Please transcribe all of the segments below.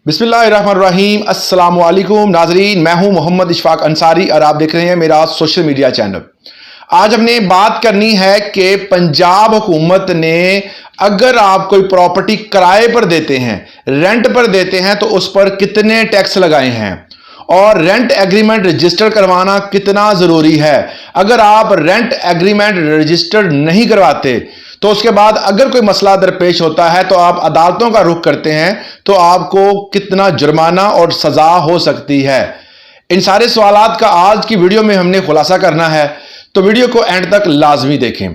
बिस्मिल्लाहिर्रहमानिर्रहीम। अस्सलाम वालेकुम नाजरीन, मैं हूं मोहम्मद इशफाक अंसारी और आप देख रहे हैं मेरा सोशल मीडिया चैनल। आज हमने बात करनी है कि पंजाब हुकूमत ने अगर आप कोई प्रॉपर्टी किराए पर देते हैं, रेंट पर देते हैं, तो उस पर कितने टैक्स लगाए हैं और रेंट एग्रीमेंट रजिस्टर करवाना कितना ज़रूरी है। अगर आप रेंट एग्रीमेंट रजिस्टर नहीं करवाते तो उसके बाद अगर कोई मसला दरपेश होता है तो आप अदालतों का रुख करते हैं तो आपको कितना जुर्माना और सज़ा हो सकती है। इन सारे सवालात का आज की वीडियो में हमने खुलासा करना है, तो वीडियो को एंड तक लाजमी देखें।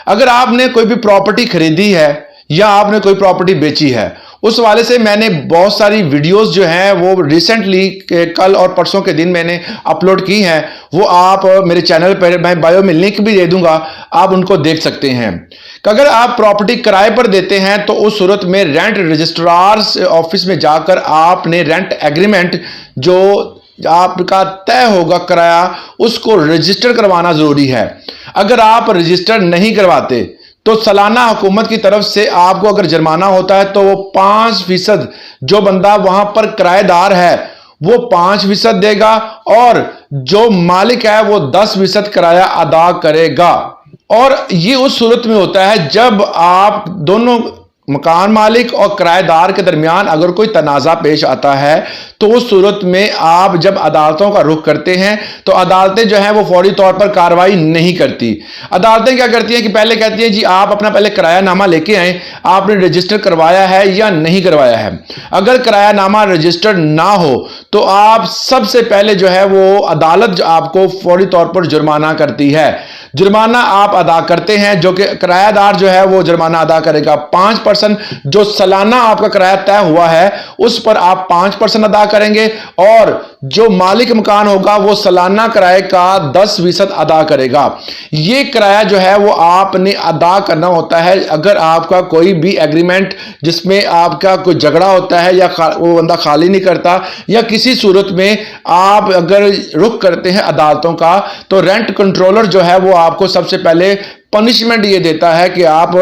अगर आपने कोई भी प्रॉपर्टी खरीदी है या आपने कोई प्रॉपर्टी बेची है, उस वाले से मैंने बहुत सारी वीडियोस जो हैं वो रिसेंटली कल और परसों के दिन मैंने अपलोड की हैं। वो आप मेरे चैनल पर, मैं बायो में लिंक भी दे दूंगा, आप उनको देख सकते हैं। कि अगर आप प्रॉपर्टी किराए पर देते हैं तो उस सूरत में रेंट रजिस्ट्रार ऑफिस में जाकर आपने रेंट एग्रीमेंट जो आपका तय होगा किराया, उसको रजिस्टर करवाना ज़रूरी है। अगर आप रजिस्टर नहीं करवाते तो सालाना हुकूमत की तरफ से आपको अगर जुर्माना होता है तो वो 5% जो बंदा वहां पर किराएदार है वो 5% देगा और जो मालिक है वो 10% किराया अदा करेगा। और ये उस सूरत में होता है जब आप दोनों मकान मालिक और किराएदार के दरमियान अगर कोई तनाज़ा पेश आता है तो उस सूरत में आप जब अदालतों का रुख करते हैं तो अदालतें जो हैं वो फौरी तौर पर कार्रवाई नहीं करती। अदालतें क्या करती हैं कि पहले कहती हैं जी आप अपना पहले किरायानामा लेके आए, आपने रजिस्टर करवाया है या नहीं करवाया है। अगर किरायानामा रजिस्टर्ड ना हो तो आप सबसे पहले जो है वो अदालत आपको फौरी तौर पर जुर्माना करती है। जुर्माना आप अदा करते हैं, जो कि किरायादार जो है वो जुर्माना अदा करेगा 5%। जो सालाना आपका किराया तय हुआ है उस पर आप 5% अदा करेंगे और जो मालिक मकान होगा वो सालाना किराए का 10% अदा करेगा। ये किराया जो है वो आपने अदा करना होता है। अगर आपका कोई भी एग्रीमेंट जिसमें आपका कोई झगड़ा होता है या वो बंदा खाली नहीं करता या किसी सूरत में आप अगर रुख करते हैं अदालतों का, तो रेंट कंट्रोलर जो है वो आपको सबसे पहले पनिशमेंट ये देता है कि आप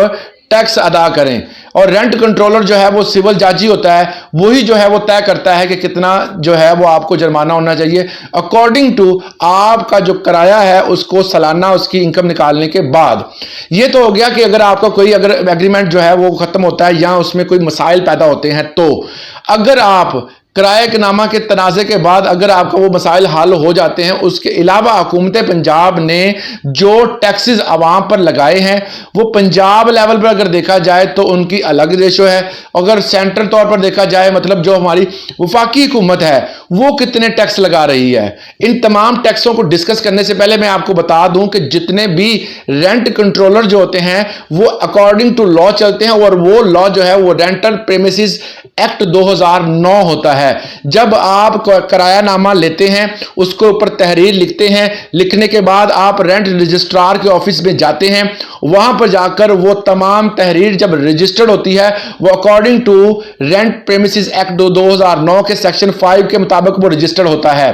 टैक्स अदा करें। और रेंट कंट्रोलर जो है वो सिविल जज ही होता है, वही जो है वो तय करता है कि कितना जो है वो आपको जुर्माना होना चाहिए अकॉर्डिंग टू आपका जो किराया है उसको सालाना उसकी इनकम निकालने के बाद। ये तो हो गया कि अगर आपका कोई अगर एग्रीमेंट जो है वो खत्म होता है या उसमें कोई मसाइल पैदा होते हैं, तो अगर आप किराए के नामा के तनाज़े के बाद अगर आपका वो मसाइल हल हो जाते हैं, उसके अलावा हुकूमत पंजाब ने जो टैक्सेस आवाम पर लगाए हैं वो पंजाब लेवल पर अगर देखा जाए तो उनकी अलग रेशो है। अगर सेंट्रल तौर पर देखा जाए, मतलब जो हमारी वफाकी हुकूमत है वो कितने टैक्स लगा रही है। इन तमाम टैक्सों को डिस्कस करने से पहले मैं आपको बता दूं कि जितने भी रेंट कंट्रोलर जो होते हैं वो अकॉर्डिंग टू लॉ चलते हैं और वो लॉ जो है वो रेंटल प्रेमिसेस एक्ट 2009 होता है। जब आप किरायानामा लेते हैं उसके ऊपर तहरीर लिखते हैं, लिखने के बाद आप रेंट रजिस्ट्रार के ऑफिस में जाते हैं, वहां पर जाकर वो तमाम तहरीर जब रजिस्टर्ड होती है वो according to rent premises act 2009 के सेक्शन 5 के मुताबिक वो रजिस्टर्ड होता है।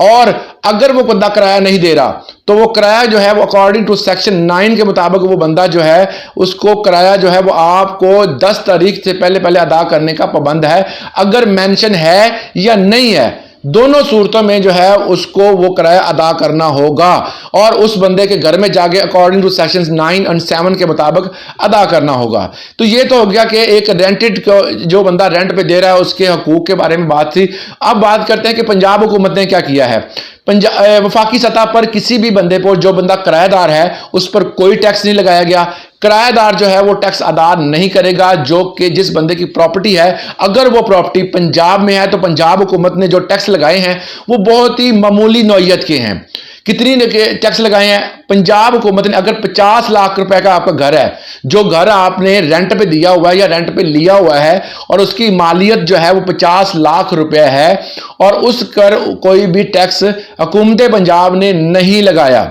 और अगर वो बंदा किराया नहीं दे रहा तो वो किराया जो है वो अकॉर्डिंग टू सेक्शन 9 के मुताबिक वो बंदा जो है उसको किराया जो है वो आपको 10 तारीख से पहले पहले अदा करने का पाबंद है। अगर मेंशन है या नहीं है, दोनों सूरतों में जो है उसको वो किराया अदा करना होगा और उस बंदे के घर में जाके अकॉर्डिंग टू सेक्शन 9 और 7 के मुताबिक अदा करना होगा। तो ये तो हो गया कि एक रेंटेड जो बंदा रेंट पे दे रहा है उसके हकूक के बारे में बात थी। अब बात करते हैं कि पंजाब हुकूमत ने क्या किया है। वफाकी सतह पर किसी भी बंदे पर, जो बंदा किराएदार है, उस पर कोई टैक्स नहीं लगाया गया। किराएदार जो है वो टैक्स अदा नहीं करेगा जो कि जिस बंदे की प्रॉपर्टी है। अगर वो प्रॉपर्टी पंजाब में है तो पंजाब हुकूमत ने जो टैक्स लगाए हैं वो बहुत ही मामूली नौइयत के हैं। कितनी टैक्स लगाए हैं पंजाब हुकूमत ने? अगर 50 लाख रुपए का आपका घर है, जो घर आपने रेंट पे दिया हुआ है या रेंट पे लिया हुआ है और उसकी मालियत जो है वो 50 लाख रुपए है और उस पर कोई भी टैक्स हुकूमत पंजाब ने नहीं लगाया।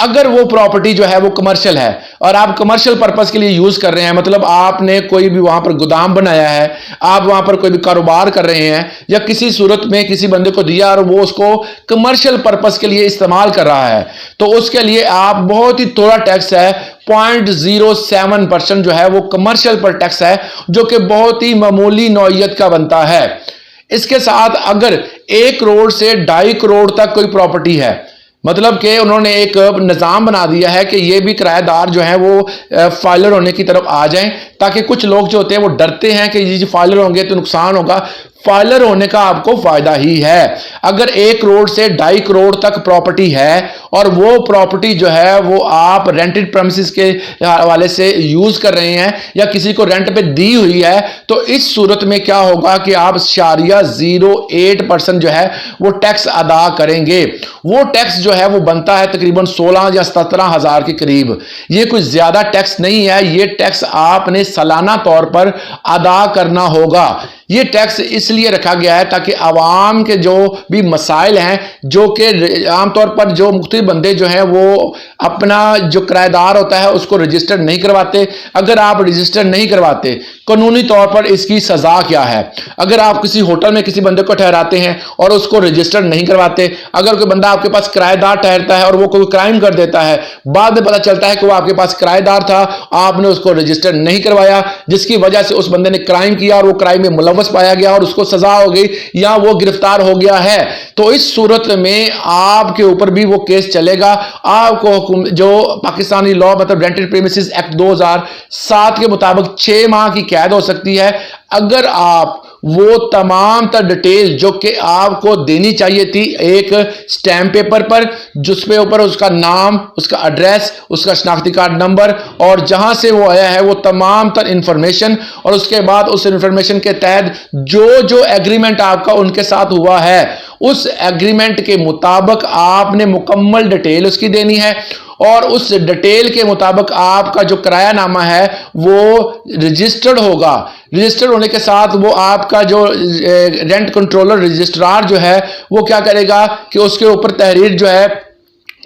अगर वो प्रॉपर्टी जो है वो कमर्शियल है और आप कमर्शियल पर्पस के लिए यूज कर रहे हैं, मतलब आपने कोई भी वहां पर गोदाम बनाया है, आप वहां पर कोई भी कारोबार कर रहे हैं या किसी सूरत में किसी बंदे को दिया और वो उसको कमर्शियल पर्पस के लिए इस्तेमाल कर रहा है, तो उसके लिए आप बहुत ही थोड़ा टैक्स है 0.07% जो है वो कमर्शियल पर टैक्स है, जो कि बहुत ही मामूली नौइयत का बनता है। इसके साथ अगर 1 करोड़ से 2.5 करोड़ तक कोई प्रॉपर्टी है, मतलब कि उन्होंने एक निज़ाम बना दिया है कि ये भी किराएदार जो है वो फाइलर होने की तरफ आ जाएं, ताकि कुछ लोग जो होते हैं वो डरते हैं कि ये फाइलर होंगे तो नुकसान होगा। फाइलर होने का आपको फायदा ही है। अगर 1 करोड़ से 2.5 करोड़ तक प्रॉपर्टी है और वो प्रॉपर्टी जो है वो आप रेंटेड प्रेमिसेस के हवाले से यूज कर रहे हैं या किसी को रेंट पे दी हुई है, तो इस सूरत में क्या होगा कि आप 0.08% जो है वो टैक्स अदा करेंगे। वो टैक्स जो है वो बनता है तकरीबन 16 या 17 हजार के करीब। ये कोई ज्यादा टैक्स नहीं है, ये टैक्स आपने सालाना तौर पर अदा करना होगा। ये टैक्स इसलिए रखा गया है ताकि आवाम के जो भी मसाइल हैं, जो कि आमतौर पर जो मुख्तलिफ बंदे जो हैं वो अपना जो किराएदार होता है उसको रजिस्टर नहीं करवाते। अगर आप रजिस्टर नहीं करवाते, कानूनी तौर पर इसकी सजा क्या है। अगर आप किसी होटल में किसी बंदे को ठहराते हैं और उसको रजिस्टर नहीं करवाते, अगर कोई बंदा आपके पास किराएदार ठहरता है और वो कोई क्राइम कर देता है, बाद में पता चलता है कि वो आपके पास किराएदार था, आपने उसको रजिस्टर नहीं करवाया, जिसकी वजह से उस बंदे ने क्राइम किया और वो क्राइम में मुलव्वस पाया गया और उसको सजा हो गई या वो गिरफ्तार हो गया है, तो इस सूरत में आपके ऊपर भी वो केस चलेगा। आपको जो पाकिस्तानी लॉ मतलब रेंटेड प्रीमिसेस एक्ट 2007 के मुताबिक 6 माह की कैद हो सकती है अगर आप वो तमाम तर डिटेल जो कि आपको देनी चाहिए थी एक स्टैम्प पेपर पर, जिस पे ऊपर उसका नाम, उसका एड्रेस, उसका शनाख्ती कार्ड नंबर और जहां से वो आया है वो तमाम तर इंफॉर्मेशन, और उसके बाद उस इंफॉर्मेशन के तहत जो जो एग्रीमेंट आपका उनके साथ हुआ है उस एग्रीमेंट के मुताबिक आपने मुकम्मल डिटेल उसकी देनी है और उस डिटेल के मुताबिक आपका जो किरायानामा है वो रजिस्टर्ड होगा। रजिस्टर्ड होने के साथ वो आपका जो रेंट कंट्रोलर रजिस्ट्रार जो है वो क्या करेगा कि उसके ऊपर तहरीर जो है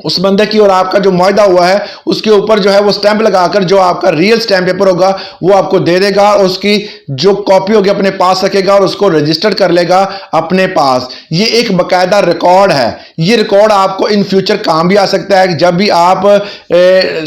उस बंदे की और आपका जो मुआहदा हुआ है उसके ऊपर जो है वो स्टैंप लगाकर जो आपका रियल स्टैंप पेपर होगा वो आपको दे देगा, उसकी जो कॉपी होगी अपने पास रखेगा और उसको रजिस्टर कर लेगा अपने पास। ये एक बाकायदा रिकॉर्ड है। ये रिकॉर्ड आपको इन फ्यूचर काम भी आ सकता है। जब भी आप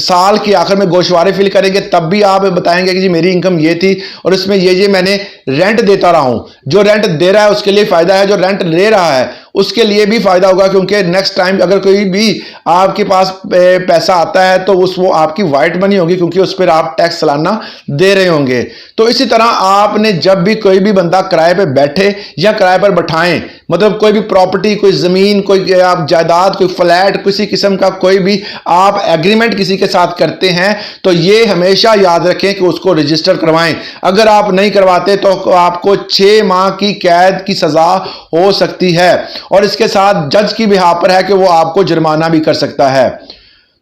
साल के आखिर में गोशवारे फिल करेंगे तब भी आप बताएंगे कि जी मेरी इनकम ये थी और इसमें ये मैंने रेंट देता रहा हूं। जो रेंट दे रहा है उसके लिए फायदा है, जो रेंट ले रहा है उसके लिए भी फायदा होगा, क्योंकि नेक्स्ट टाइम अगर कोई भी आपके पास पैसा आता है तो वो आपकी वाइट मनी होगी, क्योंकि उस पर आप टैक्स सालाना दे रहे होंगे। तो इसी तरह आपने जब भी कोई भी बंदा किराए पे बैठे या किराए पर बैठाएं, मतलब कोई भी प्रॉपर्टी, कोई जमीन, कोई आप जायदाद, कोई फ्लैट, किसी किस्म का कोई भी आप एग्रीमेंट किसी के साथ करते हैं तो ये हमेशा याद रखें कि उसको रजिस्टर करवाएं। अगर आप नहीं करवाते तो आपको 6 माह की कैद की सजा हो सकती है और इसके साथ जज की बिहाफ पर है कि वो आपको जुर्माना भी कर सकता है।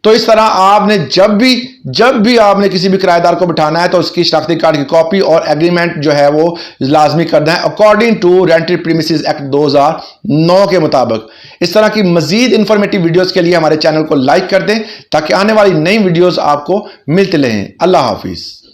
तो इस तरह आपने जब भी आपने किसी भी किराएदार को बिठाना है तो उसकी शनाख्ती कार्ड की कॉपी और एग्रीमेंट जो है वो लाजमी करना है according to rented premises act 2009 के मुताबिक। इस तरह की मजीद इंफॉर्मेटिव वीडियोस के लिए हमारे चैनल को लाइक कर दें ताकि आने वाली नई वीडियोस आपको मिलते रहें। अल्लाह हाफिज।